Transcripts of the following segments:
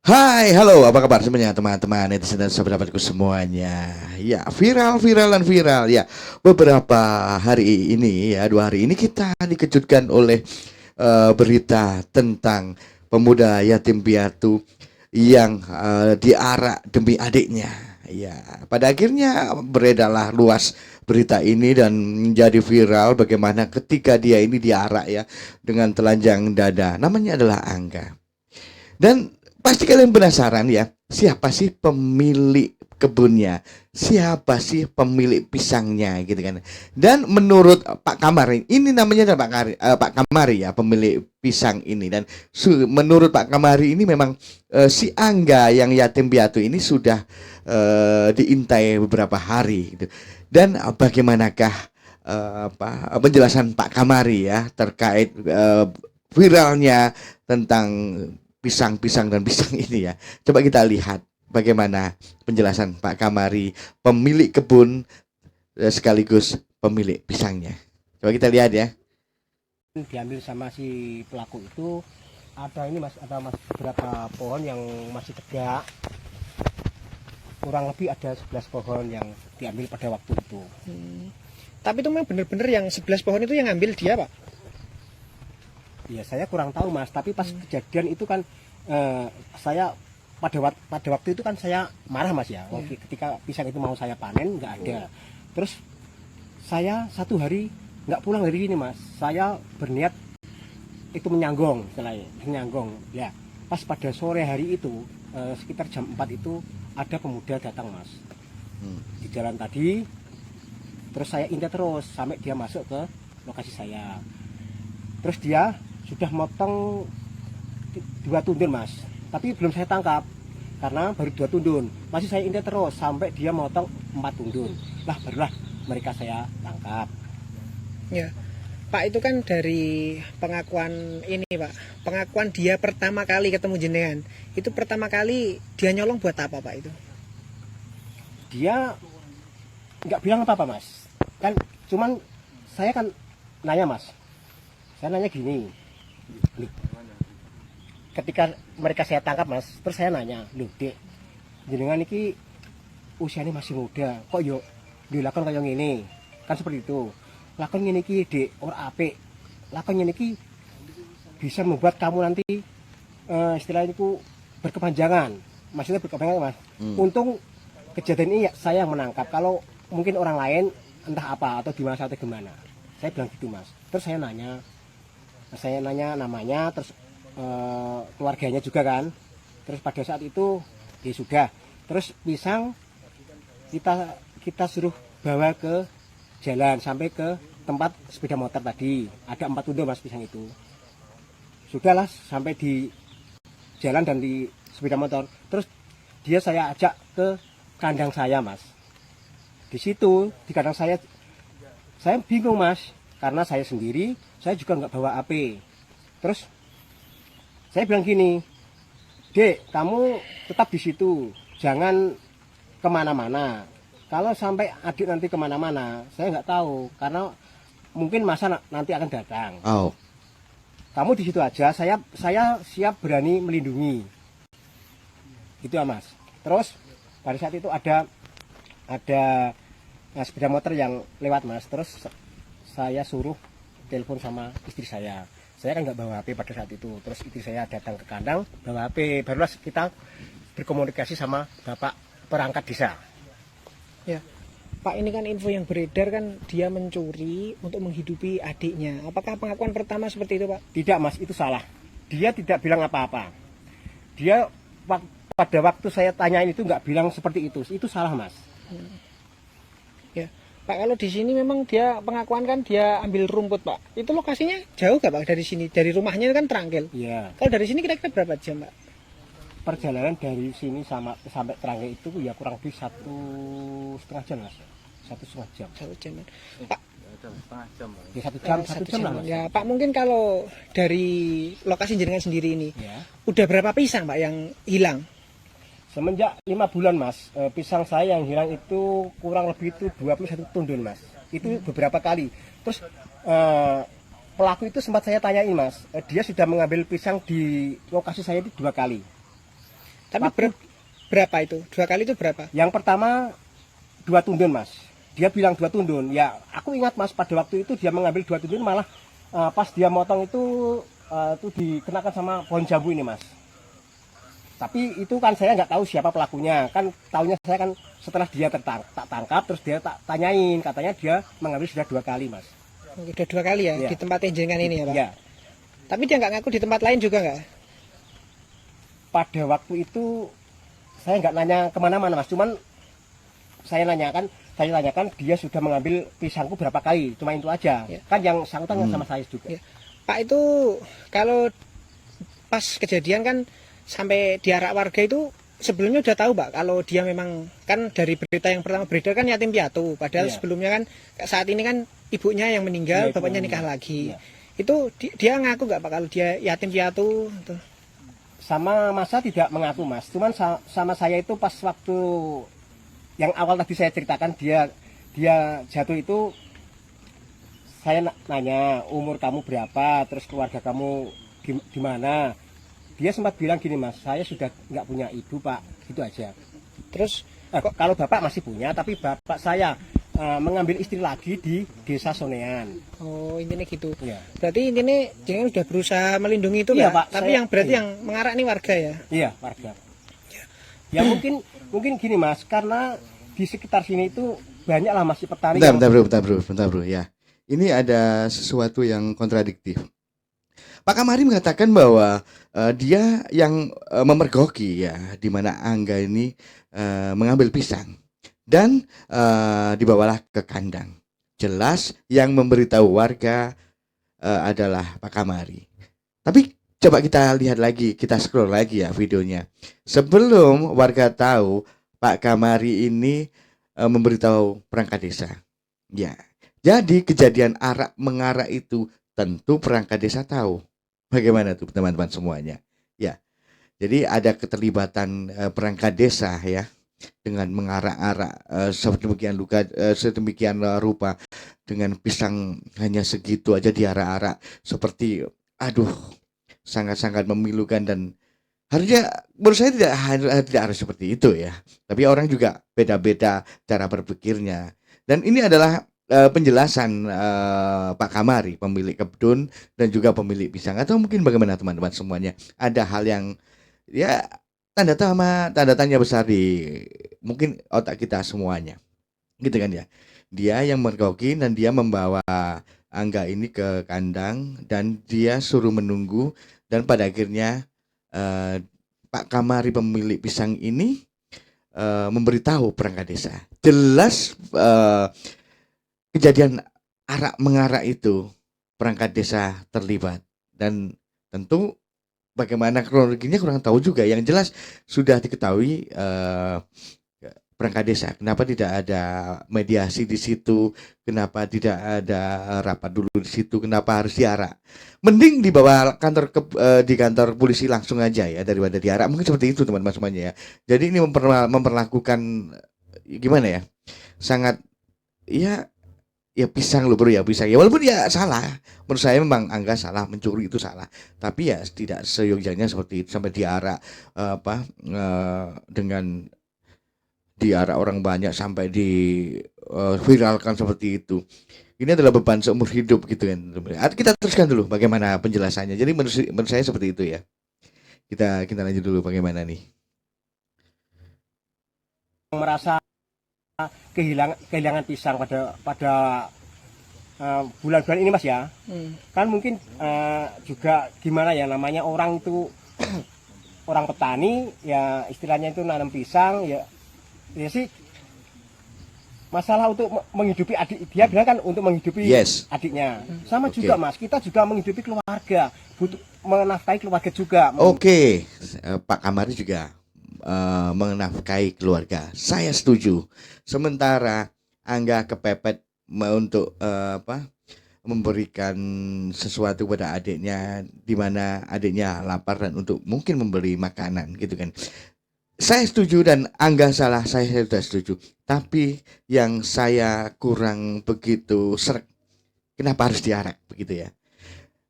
Hai, halo, apa kabar semuanya teman-teman netizen dan sahabatku semuanya. Ya, viral ya. Beberapa hari ini ya, 2 hari ini kita dikejutkan oleh berita tentang pemuda yatim piatu yang diarak demi adiknya. Ya, pada akhirnya beredarlah luas berita ini dan menjadi viral bagaimana ketika dia ini diarak ya dengan telanjang dada. Namanya adalah Angga. Dan pasti kalian penasaran ya, siapa sih pemilik kebunnya? Siapa sih pemilik pisangnya gitu kan. Dan menurut Pak Kamari, ini namanya adalah Pak Kamari ya, pemilik pisang ini. Dan menurut Pak Kamari ini memang si Angga yang yatim piatu ini sudah diintai beberapa hari gitu. Dan bagaimanakah penjelasan Pak Kamari ya terkait viralnya tentang pisang-pisang dan pisang ini ya. Coba kita lihat bagaimana penjelasan Pak Kamari, pemilik kebun sekaligus pemilik pisangnya. Coba kita lihat ya. Diambil sama si pelaku itu ada ini mas, ada mas beberapa pohon yang masih tegak, kurang lebih ada 11 pohon yang diambil pada waktu itu. Tapi itu memang benar-benar yang 11 pohon itu yang ngambil dia, Pak? Ya saya kurang tahu mas, tapi pas kejadian itu kan saya pada waktu itu kan saya marah mas ya. Ketika pisang itu mau saya panen nggak ada. Terus saya 1 hari nggak pulang dari sini mas. Saya berniat itu menyanggong, ya. Pas pada sore hari itu sekitar jam 4 itu ada pemuda datang mas di jalan tadi. Terus saya intai terus sampai dia masuk ke lokasi saya. Terus dia sudah motong 2 tundun mas, tapi belum saya tangkap karena baru 2 tundun. Masih saya intai terus sampai dia motong 4 tundun. Lah barulah mereka saya tangkap. Ya. Pak, itu kan dari pengakuan ini, Pak. Pengakuan dia pertama kali ketemu jenengan. Itu pertama kali dia nyolong buat apa, Pak, itu? Dia nggak bilang apa-apa mas. Kan cuman saya kan nanya mas. Saya nanya gini. Loh, ketika mereka saya tangkap mas, terus saya nanya, loh dek, jenengan ini usianya masih muda, kok yuk dilakukan kayak gini, kan seperti itu. Lakon ini ki dek ora apik, lakon ini ki bisa membuat kamu nanti istilahnya itu berkepanjangan, maksudnya berkepanjangan mas. Untung kejadian ini saya yang menangkap, kalau mungkin orang lain entah apa atau gimana atau gimana, saya bilang gitu mas. Terus saya nanya namanya, terus keluarganya juga kan. Terus pada saat itu ya sudah, terus pisang kita suruh bawa ke jalan sampai ke tempat sepeda motor tadi. Ada 4 tunduk mas pisang itu. Sudahlah sampai di jalan dan di sepeda motor. Terus dia saya ajak ke kandang saya mas. Di situ di kandang saya bingung mas, karena saya sendiri, saya juga nggak bawa AP. Terus saya bilang gini, dek, kamu tetap di situ, jangan kemana-mana. Kalau sampai adik nanti kemana-mana, saya nggak tahu, karena mungkin masa nanti akan datang. Oh. Kamu di situ aja, saya siap berani melindungi. Gitu ya mas. Terus pada saat itu ada sepeda motor yang lewat mas. Terus saya suruh telepon sama istri saya. Saya kan nggak bawa HP pada saat itu. Terus istri saya datang ke kandang bawa HP. Barulah kita berkomunikasi sama bapak perangkat desa. Ya. Pak, ini kan info yang beredar kan dia mencuri untuk menghidupi adiknya. Apakah pengakuan pertama seperti itu, Pak? Tidak mas, itu salah. Dia tidak bilang apa-apa. Dia pada waktu saya tanyain itu nggak bilang seperti itu. Itu salah mas. Ya. Pak, kalau di sini memang dia pengakuan kan dia ambil rumput, Pak. Itu lokasinya jauh gak Pak dari sini? Dari rumahnya kan Terangkil. Iya. Kalau dari sini kira-kira berapa jam, Pak? Perjalanan dari sini sampai Terangkil itu ya kurang lebih 1,5 jam mas. 1,5 jam. 1 jam. Pak, Ya 1 jam, 1 jam lah mas. Ya, Pak, mungkin kalau dari lokasi jenengan sendiri ini, Ya. udah berapa pisang, Pak, yang hilang? Semenjak 5 bulan mas, pisang saya yang hilang itu kurang lebih itu 21 tundun mas. Itu beberapa kali. Terus pelaku itu sempat saya tanyain mas, dia sudah mengambil pisang di lokasi saya itu 2 kali. Tapi berapa itu? 2 kali itu berapa? Yang pertama 2 tundun mas. Dia bilang 2 tundun. Ya aku ingat mas pada waktu itu dia mengambil 2 tundun malah pas dia motong itu dikenakan sama pohon jambu ini mas. Tapi itu kan saya nggak tahu siapa pelakunya. Kan tahunya saya kan setelah dia tak tangkap terus dia tak tanyain. Katanya dia mengambil sudah 2 kali mas. Udah 2 kali ya, Iya. di tempat yang jenengan ini ya Pak? Ya. Tapi dia nggak ngaku di tempat lain juga nggak? Pada waktu itu saya nggak nanya kemana-mana mas. Cuman saya tanyakan dia sudah mengambil pisangku berapa kali. Cuma itu aja. Ya. Kan yang sangkutan sama saya juga. Ya. Pak itu kalau pas kejadian kan sampai diarak warga itu sebelumnya udah tahu Pak kalau dia memang kan dari berita yang pertama beredar kan yatim piatu, padahal Iya. sebelumnya kan saat ini kan ibunya yang meninggal, Iya, bapaknya ibunya nikah meninggal. lagi. Iya. Itu dia ngaku nggak Pak kalau dia yatim piatu? Gitu. Sama masa tidak mengaku mas. Cuman sama saya itu pas waktu yang awal tadi saya ceritakan dia jatuh itu saya nanya umur kamu berapa, terus keluarga kamu di mana. Dia sempat bilang gini mas, saya sudah nggak punya ibu pak, gitu aja. Terus Kalau bapak masih punya, tapi bapak saya mengambil istri lagi di desa Sonean. oh intinya gitu. Iya, Berarti intinya jangan udah berusaha melindungi itu Iya, Pak. Pak. Tapi Saya- yang berarti iya. yang mengarak ini warga ya. iya warga. Ya mungkin gini mas, karena di sekitar sini itu banyak lah masih petani. Bentar bro, ya. Ini ada sesuatu yang kontradiktif. Pak Kamari mengatakan bahwa dia yang memergoki ya, di mana Angga ini mengambil pisang dan dibawalah ke kandang. Jelas yang memberitahu warga adalah Pak Kamari. Tapi coba kita lihat lagi, kita scroll lagi ya videonya. Sebelum warga tahu Pak Kamari ini memberitahu perangkat desa. Ya. Jadi kejadian arak mengarak itu tentu perangkat desa tahu. Bagaimana tuh teman-teman semuanya? Ya. Jadi ada keterlibatan perangkat desa ya dengan mengarak-arak sedemikian rupa dengan pisang hanya segitu aja diarak-arak seperti aduh sangat-sangat memilukan dan harusnya menurut saya tidak harus seperti itu ya. Tapi orang juga beda-beda cara berpikirnya. Dan ini adalah penjelasan Pak Kamari, pemilik kebun dan juga pemilik pisang. Atau mungkin bagaimana teman-teman semuanya? Ada hal yang ya tanda tanya besar di mungkin otak kita semuanya. Gitu kan ya. Dia yang mergoki dan dia membawa Angga ini ke kandang dan dia suruh menunggu dan pada akhirnya Pak Kamari pemilik pisang ini memberitahu perangkat desa. Jelas kejadian arak mengarak itu perangkat desa terlibat dan tentu bagaimana kronologinya kurang tahu juga. Yang jelas sudah diketahui perangkat desa. Kenapa tidak ada mediasi di situ? Kenapa tidak ada rapat dulu di situ? Kenapa harus diarak? Mending dibawa di kantor polisi langsung aja ya daripada diarak. Mungkin seperti itu teman-teman semuanya ya. Jadi ini memperlakukan gimana ya? Sangat ya pisang loh bro ya pisang ya walaupun ya salah menurut saya memang Angga salah mencuri itu salah tapi ya tidak seyogyanya seperti itu sampai diarak dengan diarak orang banyak sampai viralkan seperti itu. Ini adalah beban seumur hidup gitu kan. Kita teruskan dulu bagaimana penjelasannya. Jadi menurut saya seperti itu ya. Kita lanjut dulu bagaimana nih. Merasa kehilangan pisang pada bulan-bulan ini mas ya. Kan mungkin juga gimana ya namanya orang itu orang petani ya istilahnya itu nanam pisang ya sih masalah untuk menghidupi adik dia bilang kan untuk menghidupi adiknya sama juga mas kita juga menghidupi keluarga butuh menafkahi keluarga juga. Oke. Pak Kamari juga menafkahi keluarga. Saya setuju. Sementara Angga kepepet untuk memberikan sesuatu pada adiknya di mana adiknya lapar dan untuk mungkin memberi makanan gitu kan. Saya setuju dan Angga salah, saya sudah setuju. Tapi yang saya kurang begitu srek, kenapa harus diarak begitu ya?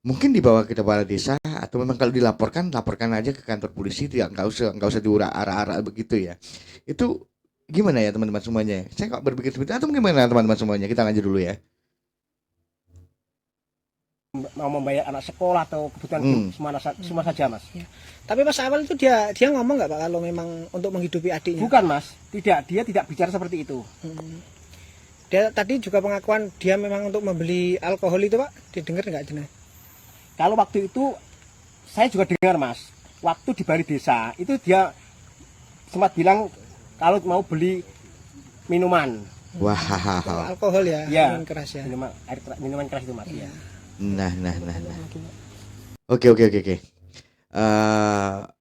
Mungkin dibawa ke kepala desa atau memang kalau dilaporkan laporkan aja ke kantor polisi, tidak nggak usah diurak-arak begitu ya. Itu gimana ya teman-teman semuanya? Saya kok berpikir seperti itu atau gimana teman-teman semuanya? Kita lanjut dulu ya. Mau membayar anak sekolah atau kebutuhan Hmm. hidup semua saja mas. Tapi pas awal itu dia ngomong nggak Pak kalau memang untuk menghidupi adiknya? Bukan mas, dia tidak bicara seperti itu. Dia tadi juga pengakuan dia memang untuk membeli alkohol itu Pak, didengar nggak Jenah? Kalau waktu itu saya juga dengar mas, waktu di Bali Desa itu dia sempat bilang kalau mau beli minuman, Wah. Alkohol ya, Iya. minuman keras ya. minuman keras itu mas. Ya. Nah. Oke.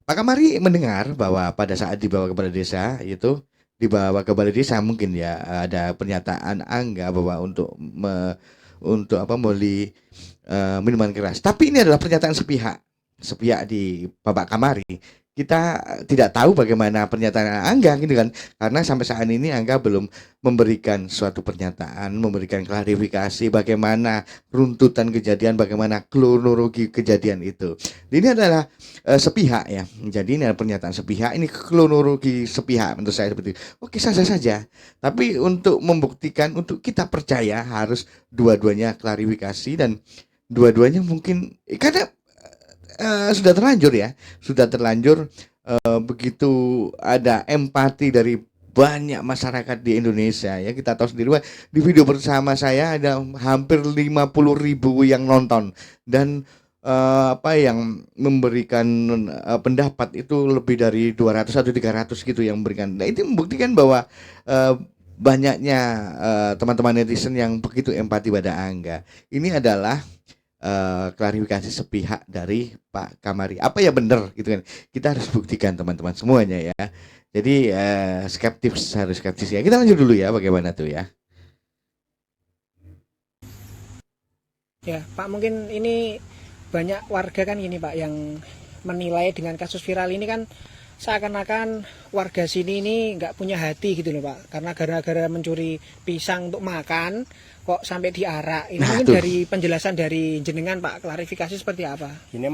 Pak Kamari mendengar bahwa pada saat dibawa ke balai desa itu mungkin ya ada pernyataan Angga bahwa untuk membeli minuman keras. Tapi ini adalah pernyataan sepihak di Bapak Kamari. Kita tidak tahu bagaimana pernyataan Angga gitu kan, karena sampai saat ini Angga belum memberikan suatu pernyataan, memberikan klarifikasi bagaimana runtutan kejadian, bagaimana kronologi kejadian itu. Ini adalah sepihak ya, jadi ini adalah pernyataan sepihak, ini kronologi sepihak menurut saya seperti itu. Oke, saja. Tapi untuk membuktikan, untuk kita percaya harus dua-duanya klarifikasi dan dua-duanya mungkin karena sudah terlanjur begitu ada empati dari banyak masyarakat di Indonesia ya. Kita tahu sendiri di video bersama saya ada hampir 50.000 yang nonton dan yang memberikan pendapat itu lebih dari 200 atau 300 gitu yang memberikan. Nah, itu membuktikan bahwa banyaknya teman-teman netizen yang begitu empati pada Angga. Ini adalah klarifikasi sepihak dari Pak Kamari. Apa ya benar gitu kan? Kita harus buktikan teman-teman semuanya ya. Jadi harus skeptis ya. Kita lanjut dulu ya, bagaimana tuh ya? Ya Pak, mungkin ini banyak warga kan ini Pak yang menilai dengan kasus viral ini kan seakan-akan warga sini ini nggak punya hati gitu loh Pak, karena gara-gara mencuri pisang untuk makan kok sampai diarak. Ini mungkin dari penjelasan dari jenengan Pak, klarifikasi seperti apa? Gini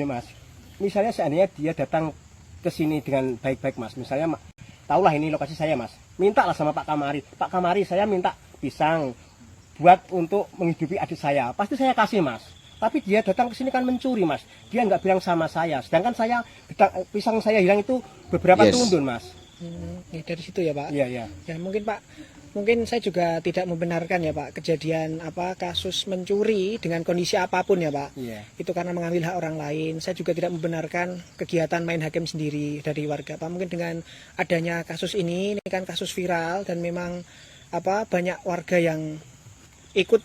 mas, misalnya seandainya dia datang ke sini dengan baik-baik mas, misalnya tahulah ini lokasi saya mas, mintalah sama Pak Kamari saya minta pisang buat untuk menghidupi adik saya, pasti saya kasih mas. Tapi dia datang ke sini kan mencuri mas, dia nggak bilang sama saya, sedangkan pisang saya hilang itu beberapa tundun mas. Ya, dari situ ya Pak. Iya. Ya mungkin Pak, mungkin saya juga tidak membenarkan ya Pak kejadian kasus mencuri dengan kondisi apapun ya Pak. Iya. Itu karena mengambil hak orang lain. Saya juga tidak membenarkan kegiatan main hakim sendiri dari warga Pak. Mungkin dengan adanya kasus ini kan kasus viral dan memang banyak warga yang ikut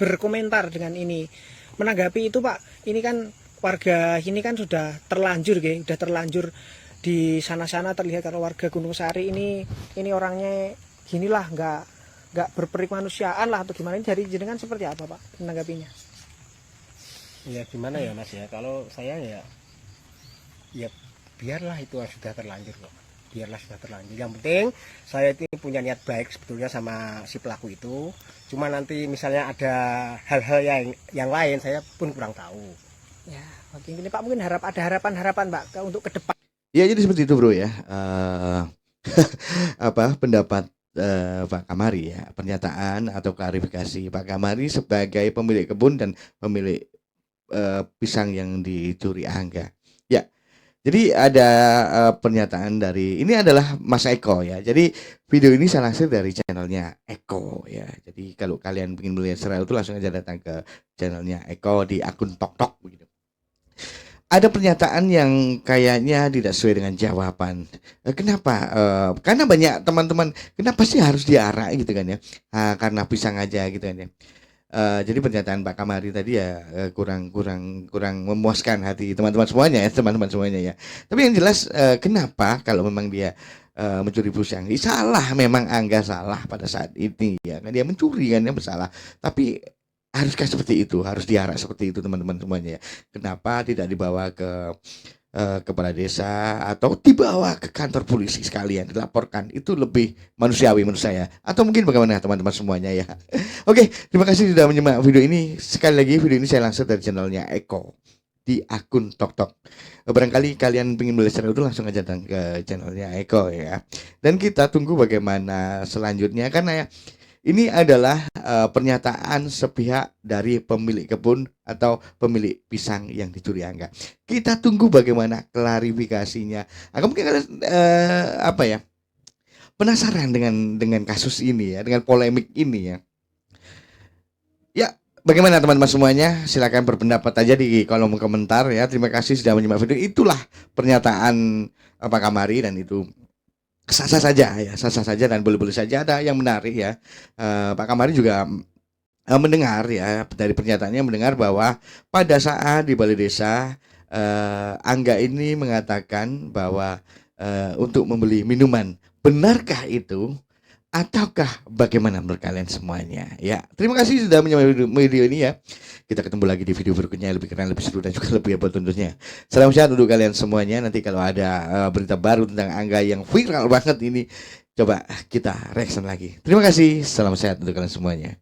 berkomentar dengan ini. Menanggapi itu Pak, ini kan warga ini kan sudah terlanjur di sana-sana terlihat kalau warga Gunung Sari ini orangnya ginilah, nggak berperik manusiaan lah atau gimana. Ini dari jenengan seperti apa Pak menanggapinya? Ya gimana ya mas ya, kalau saya ya biarlah itu sudah terlanjur kok, yang penting saya itu punya niat baik sebetulnya sama si pelaku itu, cuma nanti misalnya ada hal-hal yang lain saya pun kurang tahu ya. Oke, ini Pak mungkin ada harapan Pak untuk ke depan. Ya, jadi seperti itu bro ya. Pendapat Pak Kamari ya, pernyataan atau klarifikasi Pak Kamari sebagai pemilik kebun dan pemilik pisang yang dicuri Angga. Ya, jadi ada pernyataan dari, ini adalah Mas Eko ya. Jadi video ini saya lansir dari channelnya Eko ya. Jadi kalau kalian ingin melihat secara itu langsung aja datang ke channelnya Eko di akun TokTok begitu. Ada pernyataan yang kayaknya tidak sesuai dengan jawaban. Kenapa? Karena banyak teman-teman, kenapa sih harus diarak gitu kan ya? Karena pisang aja gitu kan ya. Jadi pernyataan Pak Kamari tadi ya kurang memuaskan hati teman-teman semuanya ya. Tapi yang jelas kenapa kalau memang dia mencuri pisang, salah, memang Angga salah pada saat ini ya. Kan dia mencuri kan, dia bersalah. Tapi haruskah seperti itu? Harus diarak seperti itu teman-teman semuanya ya. Kenapa tidak dibawa ke kepala desa atau dibawa ke kantor polisi sekalian, dilaporkan? Itu lebih manusiawi menurut saya. Atau mungkin bagaimana teman-teman semuanya ya. Oke, terima kasih sudah menyimak video ini. Sekali lagi video ini saya lansir dari channelnya Eko di akun TokTok. Barangkali kalian ingin belajar itu langsung aja datang ke channelnya Eko ya. Dan kita tunggu bagaimana selanjutnya karena ya ini adalah pernyataan sepihak dari pemilik kebun atau pemilik pisang yang dicuri angga. Kita tunggu bagaimana klarifikasinya. Mungkin kalian apa ya? Penasaran dengan kasus ini ya, dengan polemik ini ya. Ya, bagaimana teman-teman semuanya? Silakan berpendapat aja di kolom komentar ya. Terima kasih sudah menyimak video. Itulah pernyataan Pak Kamari dan itu sah-sah saja ya, sah-sah saja dan boleh-boleh saja. Ada yang menarik ya. Pak Kamari juga mendengar ya dari pernyataannya mendengar bahwa pada saat di balai desa Angga ini mengatakan bahwa untuk membeli minuman. Benarkah itu? Ataukah bagaimana menurut kalian semuanya? Ya, terima kasih sudah menyimak video ini ya. Kita ketemu lagi di video berikutnya yang lebih keren, lebih seru dan juga lebih hebat tentunya. Salam sehat untuk kalian semuanya. Nanti kalau ada berita baru tentang Angga yang viral banget ini, coba kita reaction lagi. Terima kasih. Salam sehat untuk kalian semuanya.